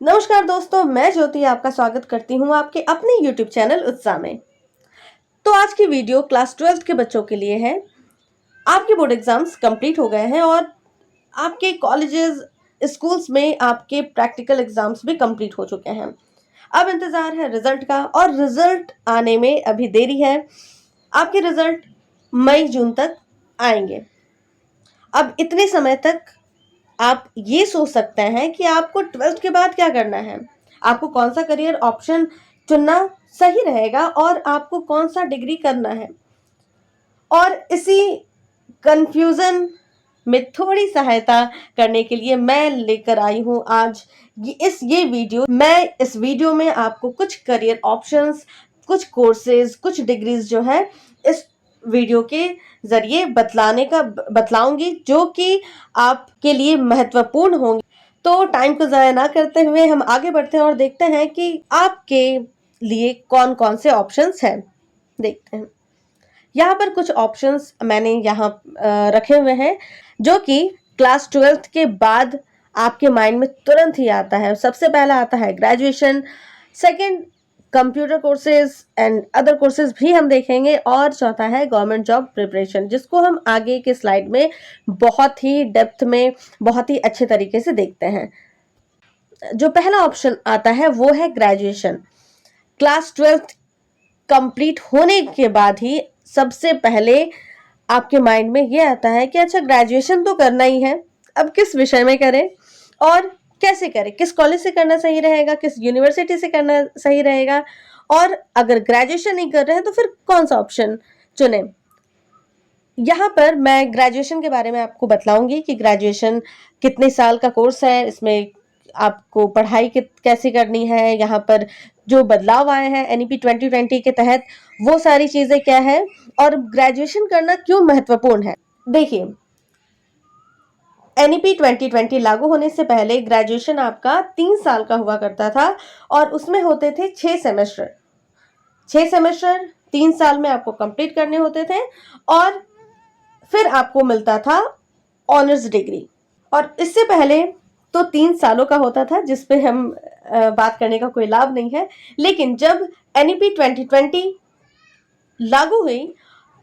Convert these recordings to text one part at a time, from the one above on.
नमस्कार दोस्तों, मैं ज्योति आपका स्वागत करती हूँ आपके अपने YouTube चैनल उत्साह में। तो आज की वीडियो क्लास 12th के बच्चों के लिए है। आपके बोर्ड एग्जाम्स कंप्लीट हो गए हैं और आपके कॉलेजेस, स्कूल्स में आपके प्रैक्टिकल एग्जाम्स भी कंप्लीट हो चुके हैं। अब इंतजार है रिजल्ट का और रिजल्ट आने में अभी देरी है। आपके रिजल्ट मई जून तक आएंगे। अब इतने समय तक आप ये सोच सकते हैं कि आपको 12th के बाद क्या करना है, आपको कौन सा करियर ऑप्शन चुनना सही रहेगा और आपको कौन सा डिग्री करना है। और इसी कंफ्यूजन में थोड़ी सहायता करने के लिए मैं लेकर आई हूं आज ये वीडियो। मैं इस वीडियो में आपको कुछ करियर ऑप्शंस, कुछ कोर्सेज, कुछ डिग्रीज जो है इस वीडियो के जरिए बतलाऊंगी जो कि आपके लिए महत्वपूर्ण होंगे। तो टाइम को ज़ाया ना करते हुए हम आगे बढ़ते हैं और देखते हैं कि आपके लिए कौन कौन से ऑप्शंस हैं। देखते हैं, यहाँ पर कुछ ऑप्शंस मैंने यहाँ रखे हुए हैं जो कि क्लास 12th के बाद आपके माइंड में तुरंत ही आता है। सबसे पहला आता है graduation, second computer courses and other courses भी हम देखेंगे, और चौथा है गवर्नमेंट जॉब प्रिपरेशन, जिसको हम आगे के स्लाइड में बहुत ही डेप्थ में, बहुत ही अच्छे तरीके से देखते हैं। जो पहला ऑप्शन आता है वो है ग्रेजुएशन। क्लास 12th कंप्लीट होने के बाद ही सबसे पहले आपके माइंड में ये आता है कि अच्छा, ग्रेजुएशन तो करना ही है, अब किस विषय में करें और कैसे करें, किस कॉलेज से करना सही रहेगा, किस यूनिवर्सिटी से करना सही रहेगा, और अगर ग्रेजुएशन नहीं कर रहे हैं तो फिर कौन सा ऑप्शन चुने। यहाँ पर मैं ग्रेजुएशन के बारे में आपको बतलाऊंगी कि ग्रेजुएशन कितने साल का कोर्स है, इसमें आपको पढ़ाई कैसे करनी है, यहाँ पर जो बदलाव आए हैं एनईपी 2020 के तहत वो सारी चीजें क्या है, और ग्रेजुएशन करना क्यों महत्वपूर्ण है। देखिए, एनईपी 2020 लागू होने से पहले ग्रेजुएशन आपका 3 साल का हुआ करता था और उसमें होते थे 6 सेमेस्टर। 6 सेमेस्टर 3 साल में आपको कंप्लीट करने होते थे और फिर आपको मिलता था ऑनर्स डिग्री। और इससे पहले तो 3 सालों का होता था, जिस पे हम बात करने का कोई लाभ नहीं है। लेकिन जब एनईपी 2020 लागू हुई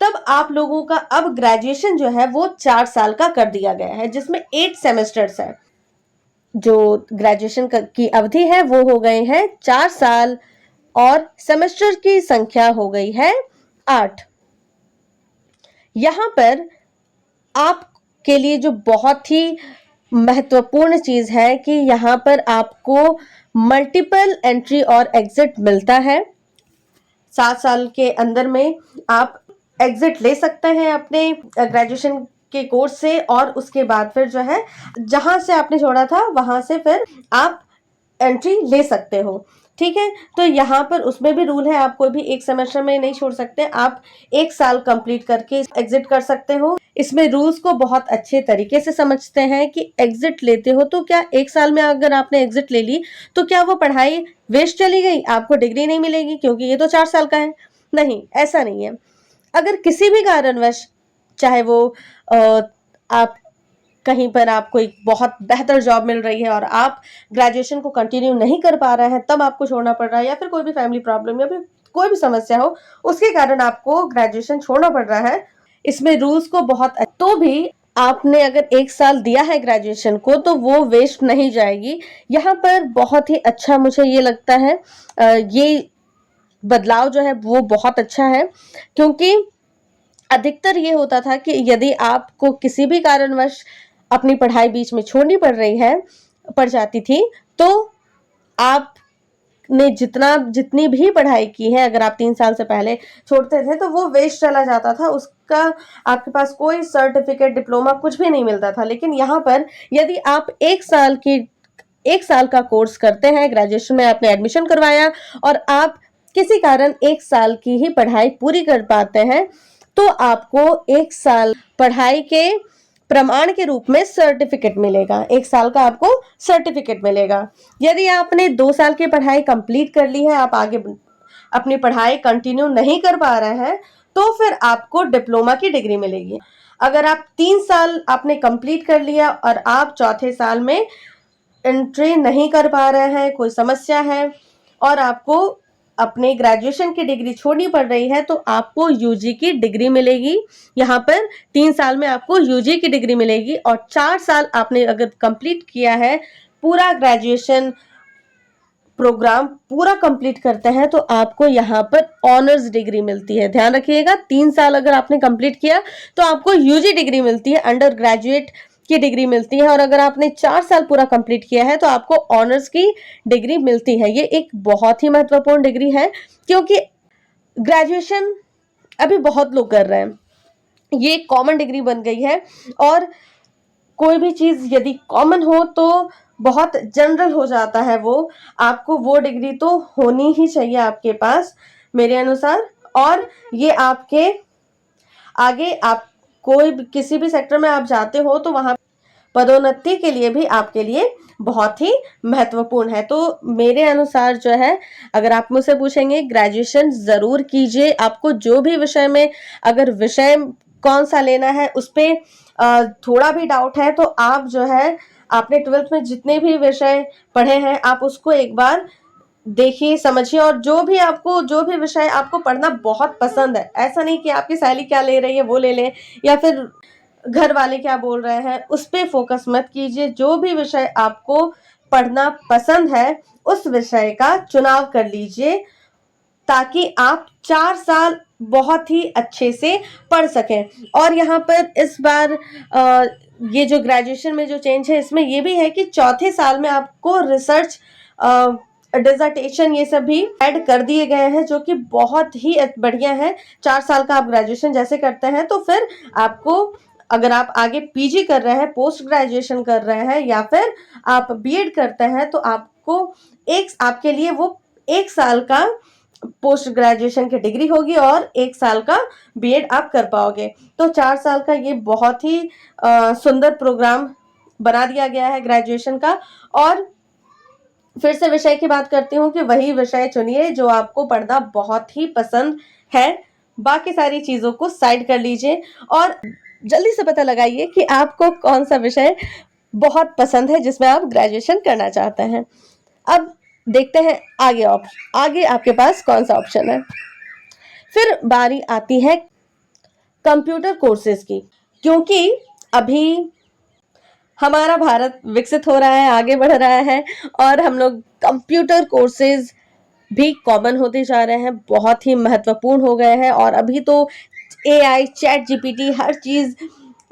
तब आप लोगों का अब ग्रेजुएशन जो है वो 4 साल का कर दिया गया है, जिसमें 8 सेमेस्टर्स है। जो ग्रेजुएशन की अवधि है वो हो गए हैं 4 साल और सेमेस्टर की संख्या हो गई है 8। यहाँ पर आपके लिए जो बहुत ही महत्वपूर्ण चीज है कि यहाँ पर आपको मल्टीपल एंट्री और एग्जिट मिलता है। 7 साल के अंदर में आप एग्जिट ले सकते हैं अपने ग्रेजुएशन के कोर्स से, और उसके बाद फिर जो है जहां से आपने छोड़ा था वहां से फिर आप एंट्री ले सकते हो। ठीक है, तो यहाँ पर उसमें भी रूल है, आप कोई भी एक सेमेस्टर में नहीं छोड़ सकते, आप 1 साल कंप्लीट करके एग्जिट कर सकते हो। इसमें रूल्स को बहुत अच्छे तरीके से समझते हैं कि एग्जिट लेते हो तो क्या 1 साल में अगर आपने एग्जिट ले ली तो क्या वो पढ़ाई वेस्ट चली गई, आपको डिग्री नहीं मिलेगी क्योंकि ये तो 4 साल का है। नहीं, ऐसा नहीं है। अगर किसी भी कारणवश, चाहे वो आप कहीं पर आपको एक बहुत बेहतर जॉब मिल रही है और आप ग्रेजुएशन को कंटिन्यू नहीं कर पा रहे हैं, तब आपको छोड़ना पड़ रहा है, या फिर कोई भी फैमिली प्रॉब्लम या फिर कोई भी समस्या हो उसके कारण आपको ग्रेजुएशन छोड़ना पड़ रहा है, इसमें रूल्स को बहुत तो भी आपने अगर 1 साल दिया है ग्रेजुएशन को तो वो वेस्ट नहीं जाएगी। यहाँ पर बहुत ही अच्छा मुझे ये लगता है, ये बदलाव जो है वो बहुत अच्छा है, क्योंकि अधिकतर ये होता था कि यदि आपको किसी भी कारणवश अपनी पढ़ाई बीच में छोड़नी पड़ जाती थी, तो आपने जितनी भी पढ़ाई की है, अगर आप 3 साल से पहले छोड़ते थे तो वो वेस्ट चला जाता था, उसका आपके पास कोई सर्टिफिकेट, डिप्लोमा कुछ भी नहीं मिलता था। लेकिन यहाँ पर यदि आप 1 साल का कोर्स करते हैं, ग्रेजुएशन में आपने एडमिशन करवाया और आप किसी कारण 1 साल की ही पढ़ाई पूरी कर पाते हैं, तो आपको 1 साल पढ़ाई के प्रमाण के रूप में सर्टिफिकेट मिलेगा। 1 साल का आपको सर्टिफिकेट मिलेगा। यदि आपने 2 साल की पढ़ाई कंप्लीट कर ली है, आप आगे अपनी पढ़ाई कंटिन्यू नहीं कर पा रहे हैं, तो फिर आपको डिप्लोमा की डिग्री मिलेगी। अगर आप 3 साल आपने कंप्लीट कर लिया और आप चौथे साल में एंट्री नहीं कर पा रहे हैं, कोई समस्या है और आपको अपने ग्रेजुएशन की डिग्री छोड़नी पड़ रही है, तो आपको यूजी की डिग्री मिलेगी। यहाँ पर 3 साल में आपको यूजी की डिग्री मिलेगी और 4 साल आपने अगर कंप्लीट किया है, पूरा ग्रेजुएशन प्रोग्राम पूरा कंप्लीट करते हैं, तो आपको यहाँ पर ऑनर्स डिग्री मिलती है। ध्यान रखिएगा, 3 साल अगर आपने कंप्लीट किया तो आपको यूजी डिग्री मिलती है, अंडर ग्रेजुएट की डिग्री मिलती है, और अगर आपने 4 साल पूरा कंप्लीट किया है तो आपको ऑनर्स की डिग्री मिलती है। ये एक बहुत ही महत्वपूर्ण डिग्री है, क्योंकि ग्रेजुएशन अभी बहुत लोग कर रहे हैं, ये एक कॉमन डिग्री बन गई है। और कोई भी चीज यदि कॉमन हो तो बहुत जनरल हो जाता है वो, आपको वो डिग्री तो होनी ही चाहिए आपके पास मेरे अनुसार। और ये आपके आगे आप कोई किसी भी सेक्टर में आप जाते हो तो वहां पदोन्नति के लिए भी आपके लिए बहुत ही महत्वपूर्ण है। तो मेरे अनुसार जो है, अगर आप मुझसे पूछेंगे, ग्रेजुएशन जरूर कीजिए। आपको जो भी विषय में, अगर विषय कौन सा लेना है उस पे थोड़ा भी डाउट है तो आप जो है आपने 12th में जितने भी विषय पढ़े हैं आप उसको एक बार देखिए, समझिए, और जो भी विषय आपको पढ़ना बहुत पसंद है, ऐसा नहीं कि आपकी सहेली क्या ले रही है वो ले लें या फिर घर वाले क्या बोल रहे हैं, उस पे फोकस मत कीजिए। जो भी विषय आपको पढ़ना पसंद है उस विषय का चुनाव कर लीजिए, ताकि आप 4 साल बहुत ही अच्छे से पढ़ सकें। और यहाँ पर इस बार ये जो ग्रेजुएशन में जो चेंज है, इसमें ये भी है कि चौथे साल में आपको रिसर्च, डिसर्टेशन, ये सब भी ऐड कर दिए गए हैं, जो कि बहुत ही बढ़िया है। 4 साल का आप ग्रेजुएशन जैसे करते हैं तो फिर आपको, अगर आप आगे पीजी कर रहे हैं, पोस्ट ग्रेजुएशन कर रहे हैं या फिर आप बीएड करते हैं, तो आपको आपके लिए वो 1 साल का पोस्ट ग्रेजुएशन की डिग्री होगी और 1 साल का बीएड आप कर पाओगे। तो 4 साल का ये बहुत ही सुंदर प्रोग्राम बना दिया गया है ग्रेजुएशन का। और फिर से विषय की बात करती हूँ कि वही विषय चुनिए जो आपको पढ़ना बहुत ही पसंद है। बाकी सारी चीजों को साइड कर लीजिए और जल्दी से पता लगाइए कि आपको कौन सा विषय बहुत पसंद है जिसमें आप ग्रेजुएशन करना चाहते हैं। अब देखते हैं आगे आपके पास कौन सा ऑप्शन है। फिर बारी आती है कंप्यूटर कोर्सेज की, क्योंकि अभी हमारा भारत विकसित हो रहा है, आगे बढ़ रहा है और हम लोग कंप्यूटर कोर्सेज भी कॉमन होते जा रहे हैं, बहुत ही महत्वपूर्ण हो गए हैं। और अभी तो एआई, चैट जीपीटी, हर चीज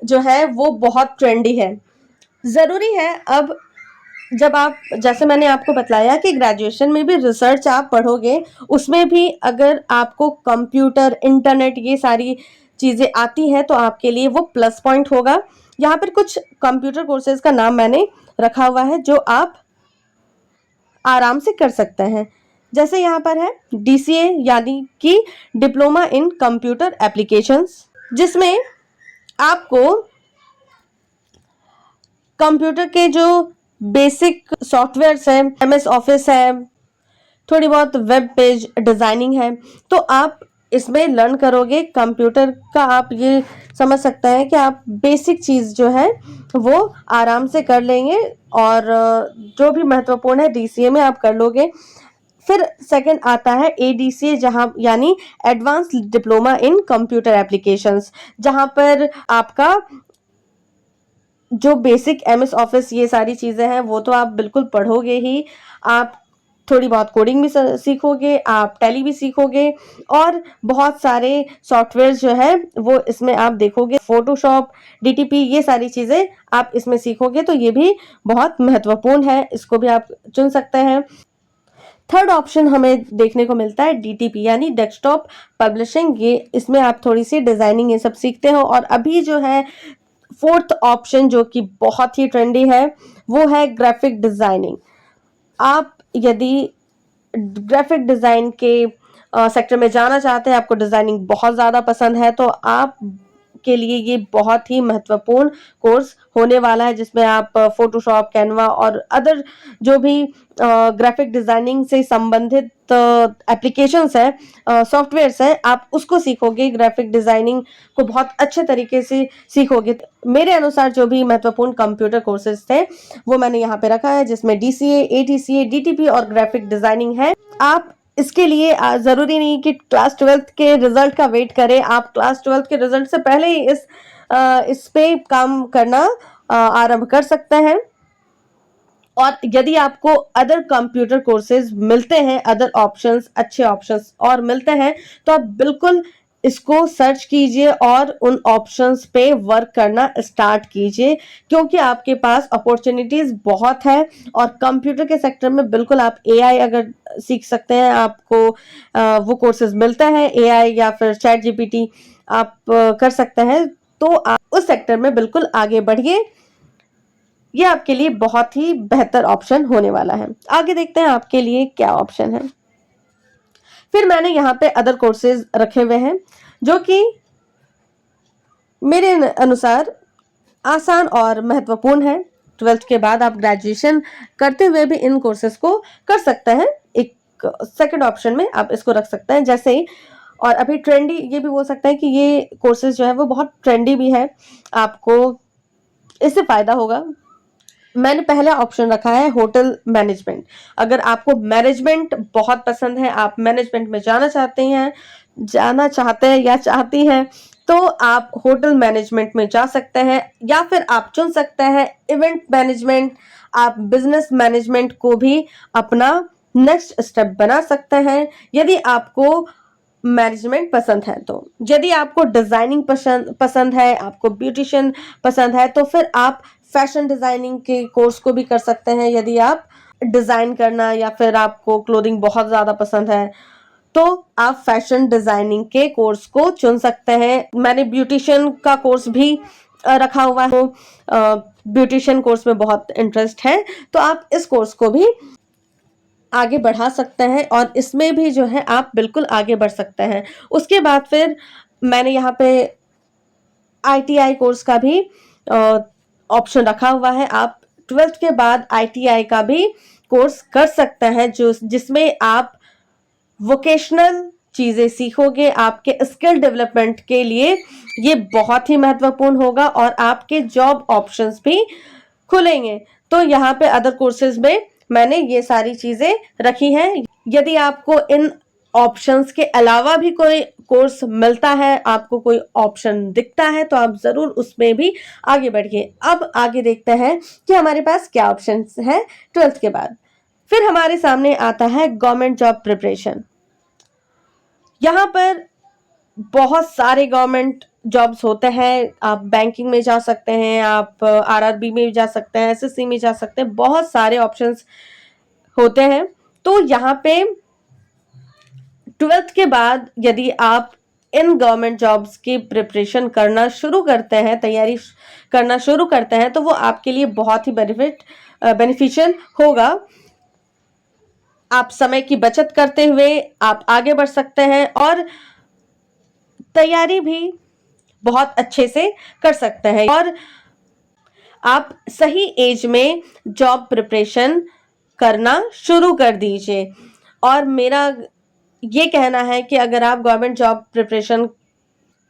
जो है वो बहुत ट्रेंडी है। जरूरी है अब, जब आप, जैसे मैंने आपको बताया कि ग्रेजुएशन में भी रिसर्च आप पढ़ोगे, उसमें भी अगर आपको कंप्यूटर, इंटरनेट, ये सारी चीजें आती हैं तो आपके लिए वो प्लस पॉइंट होगा। यहाँ पर कुछ कंप्यूटर कोर्सेज का नाम मैंने रखा हुआ है जो आप आराम से कर सकते हैं। जैसे यहाँ पर है डीसीए, यानी कि डिप्लोमा इन कंप्यूटर एप्लीकेशंस, जिसमें आपको कंप्यूटर के जो बेसिक सॉफ्टवेयर्स हैं, एमएस ऑफिस है, थोड़ी बहुत वेब पेज डिजाइनिंग है, तो आप इसमें लर्न करोगे। कंप्यूटर का आप ये समझ सकते हैं कि आप बेसिक चीज जो है वो आराम से कर लेंगे और जो भी महत्वपूर्ण है डीसीए में आप कर लोगे। फिर सेकंड आता है एडीसीए, जहां यानी advance diploma in computer applications, जहां पर आपका जो बेसिक एमएस ऑफिस, ये सारी चीजें हैं वो तो आप बिल्कुल पढ़ोगे ही, आप थोड़ी बहुत कोडिंग भी सीखोगे, आप टैली भी सीखोगे और बहुत सारे सॉफ्टवेयर जो है वो इसमें आप देखोगे, फोटोशॉप, डीटीपी, ये सारी चीजें आप इसमें सीखोगे। तो ये भी बहुत महत्वपूर्ण है, इसको भी आप चुन सकते हैं। थर्ड ऑप्शन हमें देखने को मिलता है डीटीपी, यानी डेस्कटॉप पब्लिशिंग। ये इसमें आप थोड़ी सी डिजाइनिंग ये सब सीखते हो। और अभी जो है फोर्थ ऑप्शन जो कि बहुत ही ट्रेंडी है वो है ग्राफिक डिजाइनिंग। आप यदि ग्राफिक डिजाइन के सेक्टर में जाना चाहते हैं, आपको डिजाइनिंग बहुत ज़्यादा पसंद है, तो आप के लिए ये बहुत ही महत्वपूर्ण कोर्स होने वाला है, जिसमें आप फोटोशॉप, कैनवा और अदर जो भी ग्राफिक डिजाइनिंग से संबंधित एप्लीकेशंस है, सॉफ्टवेयर्स है, आप उसको सीखोगे। ग्राफिक डिजाइनिंग को बहुत अच्छे तरीके से सीखोगे। मेरे अनुसार जो भी महत्वपूर्ण कंप्यूटर कोर्सेज थे वो मैंने यहाँ पे रखा है, जिसमें DCA, ATCA, DTP और ग्राफिक डिजाइनिंग है। आप इसके लिए जरूरी नहीं कि क्लास 12th के रिजल्ट का वेट करें, आप क्लास 12th के रिजल्ट से पहले ही इस पे काम करना आरंभ कर सकते हैं। और यदि आपको अदर कंप्यूटर कोर्सेज मिलते हैं, अदर ऑप्शंस, अच्छे ऑप्शंस और मिलते हैं, तो आप बिल्कुल इसको सर्च कीजिए और उन ऑप्शंस पे वर्क करना स्टार्ट कीजिए, क्योंकि आपके पास अपॉर्चुनिटीज बहुत है। और कंप्यूटर के सेक्टर में बिल्कुल आप AI अगर सीख सकते हैं, आपको वो कोर्सेज मिलते हैं, AI या फिर ChatGPT आप कर सकते हैं, तो आप उस सेक्टर में बिल्कुल आगे बढ़िए। ये आपके लिए बहुत ही बेहतर ऑप्शन होने वाला है। आगे देखते हैं आपके लिए क्या ऑप्शन है। फिर मैंने यहाँ पे अदर कोर्सेज रखे हुए हैं जो कि मेरे अनुसार आसान और महत्वपूर्ण है। 12th के बाद आप ग्रेजुएशन करते हुए भी इन कोर्सेज को कर सकते हैं। एक सेकंड ऑप्शन में आप इसको रख सकते हैं, जैसे ही। और अभी ट्रेंडी ये भी बोल सकते हैं कि ये कोर्सेज जो है वो बहुत ट्रेंडी भी है, आपको इससे फायदा होगा। मैंने पहला ऑप्शन रखा है होटल मैनेजमेंट। अगर आपको मैनेजमेंट बहुत पसंद है, आप मैनेजमेंट में जाना चाहते हैं या चाहती हैं, तो आप होटल मैनेजमेंट में जा सकते हैं, या फिर आप चुन सकते हैं इवेंट मैनेजमेंट। आप बिजनेस मैनेजमेंट को भी अपना नेक्स्ट स्टेप बना सकते हैं यदि आपको मैनेजमेंट पसंद है। तो यदि आपको डिजाइनिंग पसंद है, आपको ब्यूटिशियन पसंद है, तो फिर आप फैशन डिजाइनिंग के कोर्स को भी कर सकते हैं। यदि आप डिजाइन करना या फिर आपको क्लोथिंग बहुत ज्यादा पसंद है, तो आप फैशन डिजाइनिंग के कोर्स को चुन सकते हैं। मैंने ब्यूटिशियन का कोर्स भी रखा हुआ है, ब्यूटिशियन कोर्स में बहुत इंटरेस्ट है, तो आप इस कोर्स को भी आगे बढ़ा सकते हैं और इसमें भी जो है आप बिल्कुल आगे बढ़ सकते हैं। उसके बाद फिर मैंने यहाँ पे ITI कोर्स का भी ऑप्शन रखा हुआ है। आप 12th के बाद ITI का भी कोर्स कर सकते हैं, जिसमें आप वोकेशनल चीजें सीखोगे। आपके स्किल डेवलपमेंट के लिए ये बहुत ही महत्वपूर्ण होगा और आपके जॉब ऑप्शंस भी खुलेंगे। तो यहाँ पे अदर कोर्सेज में मैंने ये सारी चीजें रखी हैं। यदि आपको इन ऑप्शंस के अलावा भी कोई कोर्स मिलता है, आपको कोई ऑप्शन दिखता है, तो आप जरूर उसमें भी आगे बढ़िए। अब आगे देखते हैं कि हमारे पास क्या ऑप्शंस हैं 12th के बाद। फिर हमारे सामने आता है गवर्नमेंट जॉब प्रिपरेशन। यहाँ पर बहुत सारे गवर्नमेंट जॉब्स होते हैं। आप बैंकिंग में जा सकते हैं, आप RRB में जा सकते हैं, SSC में जा सकते हैं, बहुत सारे ऑप्शंस होते हैं। तो यहाँ पे 12th के बाद यदि आप इन गवर्नमेंट जॉब्स की प्रिपरेशन करना शुरू करते हैं, तैयारी करना शुरू करते हैं, तो वो आपके लिए बहुत ही बेनिफिशियल होगा। आप समय की बचत करते हुए आप आगे बढ़ सकते हैं और तैयारी भी बहुत अच्छे से कर सकते हैं, और आप सही एज में जॉब प्रिपरेशन करना शुरू कर दीजिए। और मेरा ये कहना है कि अगर आप गवर्नमेंट जॉब प्रिपरेशन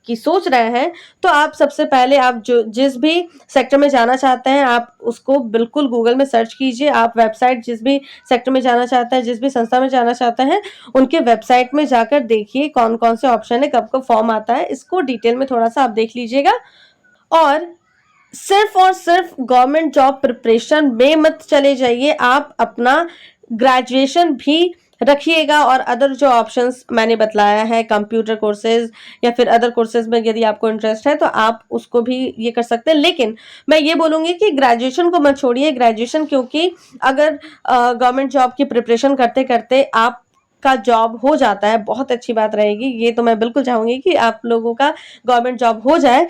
की सोच रहे हैं, तो आप सबसे पहले आप जिस भी सेक्टर में जाना चाहते हैं, आप उसको बिल्कुल गूगल में सर्च कीजिए। आप वेबसाइट जिस भी सेक्टर में जाना चाहते हैं, जिस भी संस्था में जाना चाहते हैं, उनके वेबसाइट में जाकर देखिए कौन कौन से ऑप्शन है, कब कब फॉर्म आता है, इसको डिटेल में थोड़ा सा आप देख लीजिएगा। और सिर्फ गवर्नमेंट जॉब प्रिपरेशन में मत चले जाइए, आप अपना ग्रेजुएशन भी रखिएगा। और अदर जो ऑप्शंस मैंने बतलाया है, कंप्यूटर कोर्सेज या फिर अदर कोर्सेज में यदि आपको इंटरेस्ट है, तो आप उसको भी ये कर सकते हैं। लेकिन मैं ये बोलूँगी कि ग्रेजुएशन को मत छोड़िए। ग्रेजुएशन, क्योंकि अगर गवर्नमेंट जॉब की प्रिपरेशन करते करते आप का जॉब हो जाता है, बहुत अच्छी बात रहेगी। ये तो मैं बिल्कुल चाहूँगी कि आप लोगों का गवर्नमेंट जॉब हो जाए।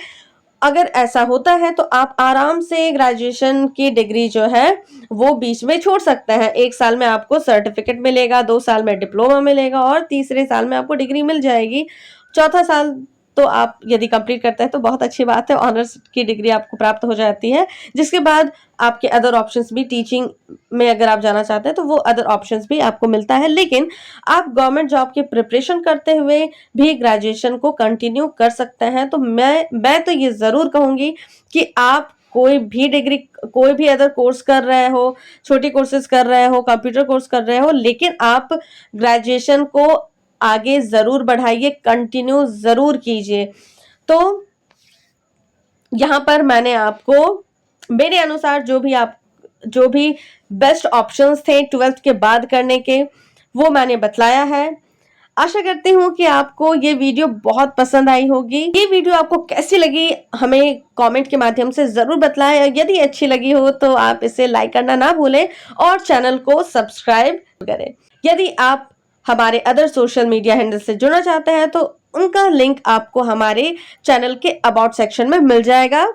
अगर ऐसा होता है तो आप आराम से ग्रेजुएशन की डिग्री जो है वो बीच में छोड़ सकते हैं। 1 साल में आपको सर्टिफिकेट मिलेगा, 2 साल में डिप्लोमा मिलेगा और तीसरे साल में आपको डिग्री मिल जाएगी। चौथा साल तो आप यदि कंप्लीट करते हैं तो बहुत अच्छी बात है, ऑनर्स की डिग्री आपको प्राप्त हो जाती है, जिसके बाद आपके अदर ऑप्शंस भी, टीचिंग में अगर आप जाना चाहते हैं तो वो अदर ऑप्शंस भी आपको मिलता है। लेकिन आप गवर्नमेंट जॉब की प्रिपरेशन करते हुए भी ग्रेजुएशन को कंटिन्यू कर सकते हैं। तो मैं तो ये ज़रूर कहूँगी कि आप कोई भी डिग्री, कोई भी अदर कोर्स कर रहे हो, छोटी कोर्सेज कर रहे हो, कंप्यूटर कोर्स कर रहे हो, लेकिन आप ग्रेजुएशन को आगे ज़रूर बढ़ाइए, कंटिन्यू ज़रूर कीजिए। तो यहाँ पर मैंने आपको मेरे अनुसार जो भी बेस्ट ऑप्शंस थे 12th के बाद करने के, वो मैंने बतलाया है। आशा करती हूँ कि आपको ये वीडियो बहुत पसंद आई होगी। ये वीडियो आपको कैसी लगी हमें कमेंट के माध्यम से ज़रूर बतलाएं। यदि अच्छी लगी हो तो आप इसे लाइक करना ना भूलें और चैनल को सब्सक्राइब करें। यदि आप हमारे अदर सोशल मीडिया हैंडल से जुड़ना चाहते हैं तो उनका लिंक आपको हमारे चैनल के अबाउट सेक्शन में मिल जाएगा।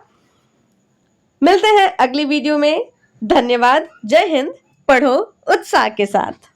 मिलते हैं अगली वीडियो में। धन्यवाद। जय हिंद। पढ़ो उत्साह के साथ।